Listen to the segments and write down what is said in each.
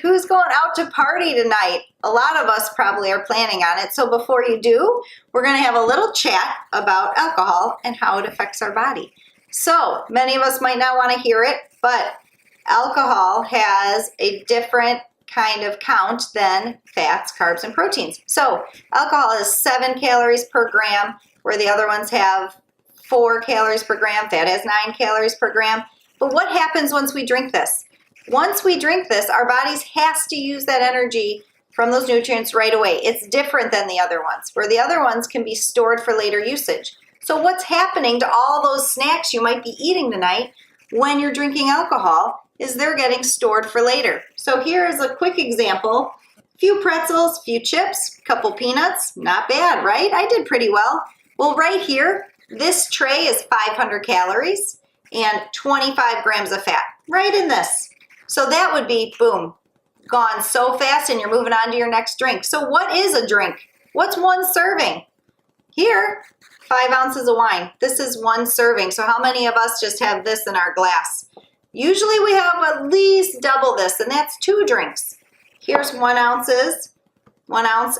who's going out to party tonight? A lot of us probably are planning on it. So before you do, we're going to have a little chat about alcohol and how it affects our body. So many of us might not want to hear it, but alcohol has a different kind of count than fats, carbs, and proteins. So alcohol is 7 calories per gram, where the other ones have 4 calories per gram. Fat has 9 calories per gram. But what happens once we drink this? Once we drink this, our bodies has to use that energy from those nutrients right away. It's different than the other ones, where the other ones can be stored for later usage. So what's happening to all those snacks you might be eating tonight when you're drinking alcohol is they're getting stored for later. So here's a quick example. A few pretzels, few chips, couple peanuts, not bad, right? I did pretty well. Well, right here, this tray is 500 calories and 25 grams of fat, right in this. So that would be, boom, gone so fast and you're moving on to your next drink. So what is a drink? What's one serving? Here, 5 ounces of wine. This is one serving. So how many of us just have this in our glass? Usually we have at least double this, and that's 2 drinks. Here's 1 ounce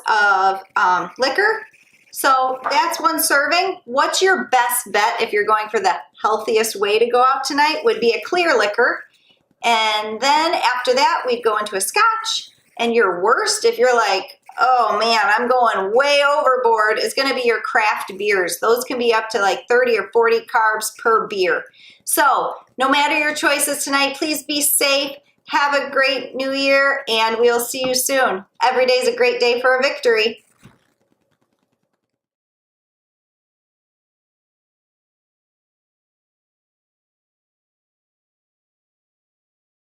of liquor. So that's one serving. What's your best bet if you're going for the healthiest way to go out tonight? Would be a clear liquor. And then after that, we'd go into a scotch. And your worst, if you're like, oh man, I'm going way overboard, is going to be your craft beers. Those can be up to like 30 or 40 carbs per beer. So no matter your choices tonight, please be safe. Have a great new year, and we'll see you soon. Every day is a great day for a victory.